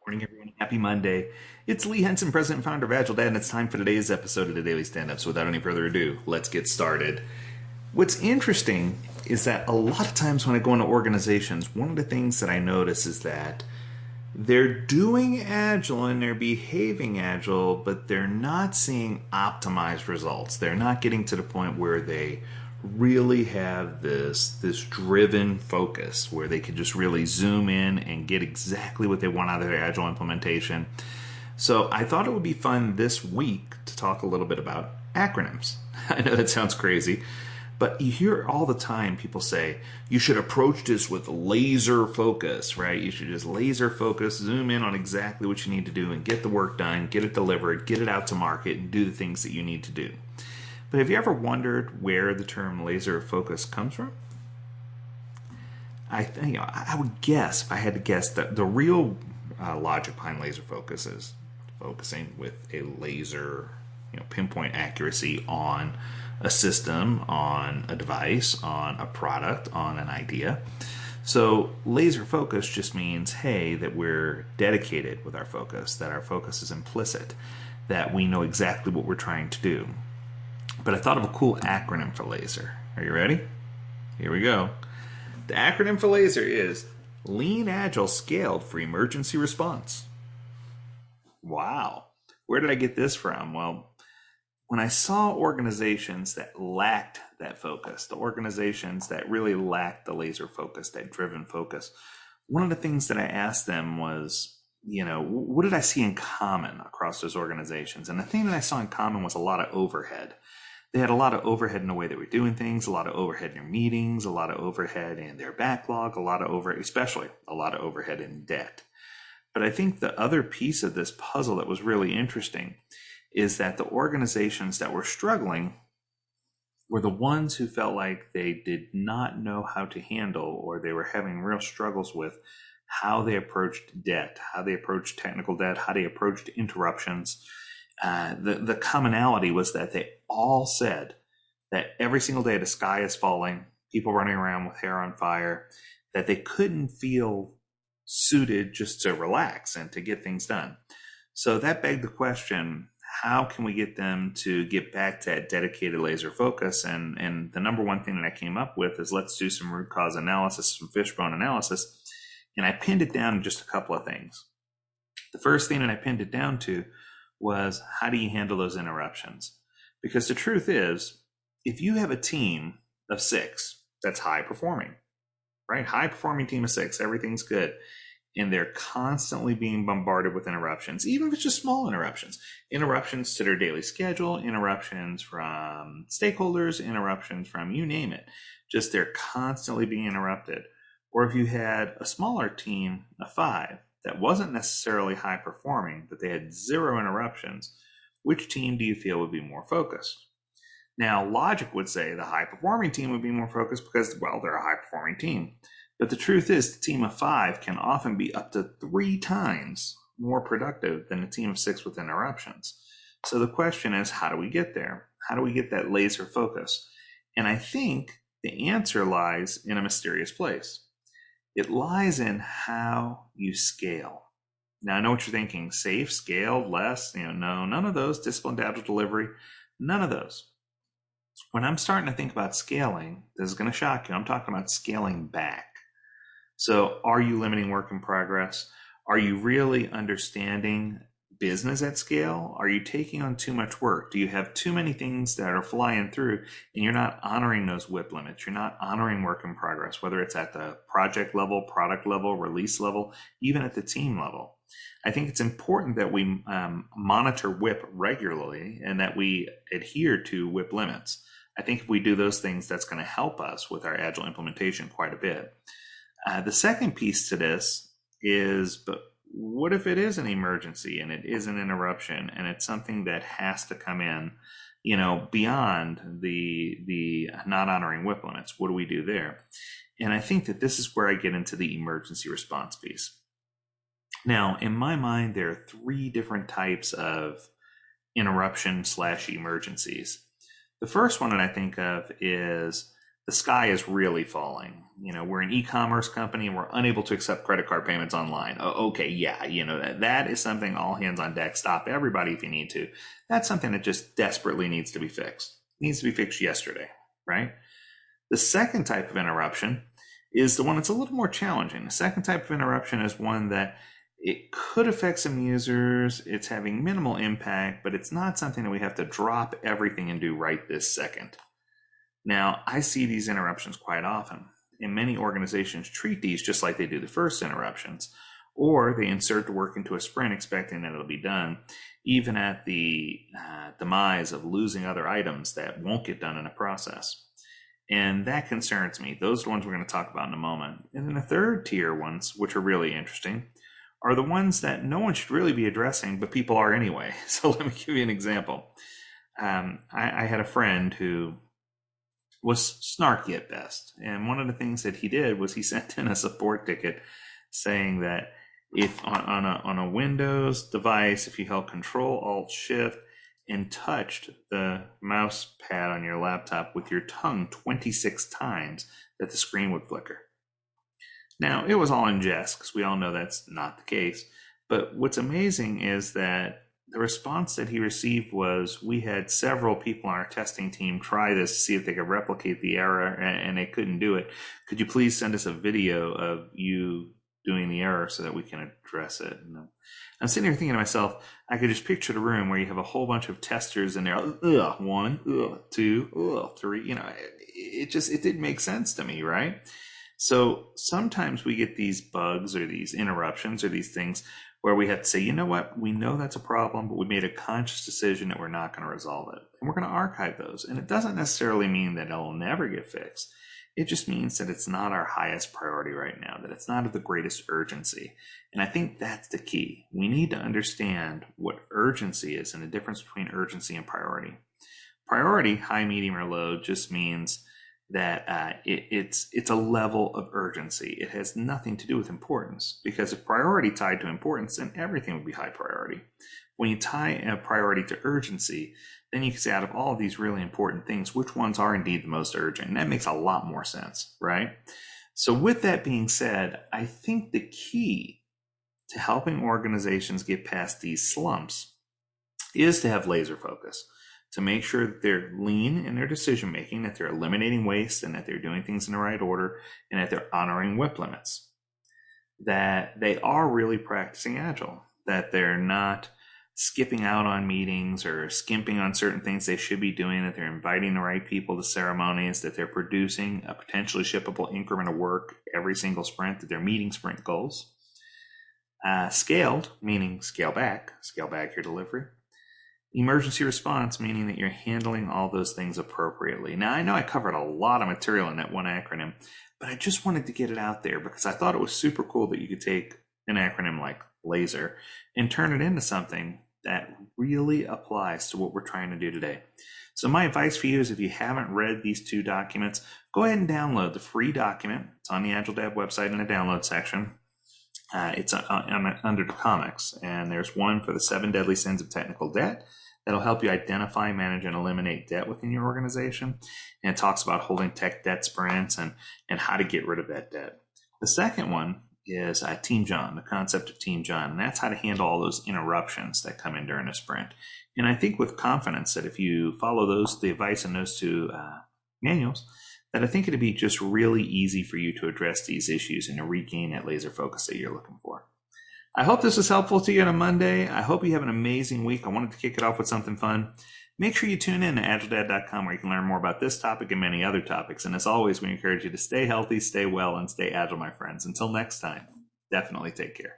Morning, everyone. Happy Monday. It's Lee Henson, President and Founder of AgileDad, and it's time for today's episode of the Daily Stand-Up. So without any further ado, let's get started. What's interesting is that a lot of times when I go into organizations, one of the things that I notice is that they're doing Agile and they're behaving Agile, but they're not seeing optimized results. They're not getting to the point where they really have this driven focus where they can just really zoom in and get exactly what they want out of their Agile implementation. So I thought it would be fun this week to talk a little bit about acronyms. I know that sounds crazy, but you hear all the time people say, you should approach this with laser focus, right? You should just laser focus, zoom in on exactly what you need to do and get the work done, get it delivered, get it out to market, and do the things that you need to do. But have you ever wondered where the term laser focus comes from? I would guess, if I had to guess, that the real logic behind laser focus is focusing with a laser, pinpoint accuracy on a system, on a device, on a product, on an idea. So laser focus just means, hey, that we're dedicated with our focus, that our focus is implicit, that we know exactly what we're trying to do. But I thought of a cool acronym for laser. Are you ready? Here we go. The acronym for laser is Lean Agile Scaled for Emergency Response. Wow. Where did I get this from? Well, when I saw organizations that lacked that focus, the organizations that really lacked the laser focus, that driven focus, one of the things that I asked them was, what did I see in common across those organizations? And the thing that I saw in common was a lot of overhead. They had a lot of overhead in the way they were doing things, a lot of overhead in their meetings, a lot of overhead in their backlog, a lot of overhead, especially a lot of overhead in debt. But I think the other piece of this puzzle that was really interesting is that the organizations that were struggling were the ones who felt like they did not know how to handle, or they were having real struggles with how they approached debt, how they approached technical debt, how they approached interruptions. The commonality was that they all said that every single day the sky is falling, people running around with hair on fire, that they couldn't feel suited just to relax and to get things done. So that begged the question, how can we get them to get back to that dedicated laser focus? And the number one thing that I came up with is let's do some root cause analysis, some fishbone analysis. And I pinned it down to just a couple of things. The first thing that I pinned it down to was, how do you handle those interruptions? Because the truth is, if you have a team of 6 that's high performing, right? High performing team of 6, everything's good. And they're constantly being bombarded with interruptions, even if it's just small interruptions to their daily schedule, interruptions from stakeholders, interruptions from you name it. Just they're constantly being interrupted. Or if you had a smaller team of 5 that wasn't necessarily high performing, but they had 0 interruptions, which team do you feel would be more focused? Now, logic would say the high performing team would be more focused because, well, they're a high performing team. But the truth is, the team of 5 can often be up to 3 times more productive than a team of 6 with interruptions. So the question is, how do we get there? How do we get that laser focus? And I think the answer lies in a mysterious place. It lies in how you scale. Now, I know what you're thinking. Safe, scaled, less, no, none of those. Disciplined agile delivery, none of those. When I'm starting to think about scaling, this is going to shock you. I'm talking about scaling back. So are you limiting work in progress? Are you really understanding business at scale? Are you taking on too much work? Do you have too many things that are flying through and you're not honoring those WIP limits? You're not honoring work in progress, whether it's at the project level, product level, release level, even at the team level. I think it's important that we monitor WIP regularly and that we adhere to WIP limits. I think if we do those things, that's going to help us with our Agile implementation quite a bit. The second piece to this is, but what if it is an emergency and it is an interruption and it's something that has to come in, beyond the not honoring WIP limits? What do we do there? And I think that this is where I get into the emergency response piece. Now, in my mind, there are 3 different types of interruption/emergencies. The first one that I think of is the sky is really falling. We're an e-commerce company and we're unable to accept credit card payments online. Okay, yeah, that is something all hands on deck. Stop everybody if you need to. That's something that just desperately needs to be fixed. It needs to be fixed yesterday, right? The second type of interruption is the one that's a little more challenging. The second type of interruption is one that it could affect some users. It's having minimal impact, but it's not something that we have to drop everything and do right this second. Now, I see these interruptions quite often, and many organizations treat these just like they do the first interruptions, or they insert the work into a sprint expecting that it'll be done, even at the demise of losing other items that won't get done in a process. And that concerns me. Those are the ones we're going to talk about in a moment. And then the third tier ones, which are really interesting, are the ones that no one should really be addressing, but people are anyway. So let me give you an example. I had a friend who was snarky at best. And one of the things that he did was he sent in a support ticket saying that if on a Windows device, if you held Control-Alt-Shift and touched the mouse pad on your laptop with your tongue 26 times, that the screen would flicker. Now, it was all in jest, because we all know that's not the case. But what's amazing is that the response that he received was, we had several people on our testing team try this to see if they could replicate the error, and they couldn't do it. Could you please send us a video of you doing the error so that we can address it? And I'm sitting here thinking to myself, I could just picture the room where you have a whole bunch of testers in there. One, two, three. It didn't make sense to me, right? So sometimes we get these bugs or these interruptions or these things where we have to say, you know what, we know that's a problem, but we made a conscious decision that we're not going to resolve it. And we're going to archive those. And it doesn't necessarily mean that it'll never get fixed. It just means that it's not our highest priority right now, that it's not of the greatest urgency. And I think that's the key. We need to understand what urgency is and the difference between urgency and priority. Priority, high, medium, or low, just means that it's a level of urgency. It has nothing to do with importance, because if priority tied to importance, then everything would be high priority. When you tie a priority to urgency, then you can say, out of all of these really important things, which ones are indeed the most urgent? And that makes a lot more sense, right? So with that being said, I think the key to helping organizations get past these slumps is to have laser focus, to make sure that they're lean in their decision making, that they're eliminating waste, and that they're doing things in the right order, and that they're honoring WIP limits, that they are really practicing Agile, that they're not skipping out on meetings or skimping on certain things they should be doing, that they're inviting the right people to ceremonies, that they're producing a potentially shippable increment of work every single sprint, that they're meeting sprint goals. Scaled, meaning scale back your delivery. Emergency response, meaning that you're handling all those things appropriately. Now, I know I covered a lot of material in that one acronym, but I just wanted to get it out there because I thought it was super cool that you could take an acronym like LASER and turn it into something that really applies to what we're trying to do today. So my advice for you is, if you haven't read these two documents, go ahead and download the free document. It's on the AgileDad website in the download section. It's under the comics, and there's one for the 7 deadly sins of technical debt that'll help you identify, manage, and eliminate debt within your organization. And it talks about holding tech debt sprints and how to get rid of that debt. The second one is Team John, the concept of Team John, and that's how to handle all those interruptions that come in during a sprint. And I think with confidence that if you follow the advice in those two manuals, that I think it'd be just really easy for you to address these issues and to regain that laser focus that you're looking for. I hope this was helpful to you on a Monday. I hope you have an amazing week. I wanted to kick it off with something fun. Make sure you tune in to AgileDad.com, where you can learn more about this topic and many other topics. And as always, we encourage you to stay healthy, stay well, and stay agile, my friends. Until next time, definitely take care.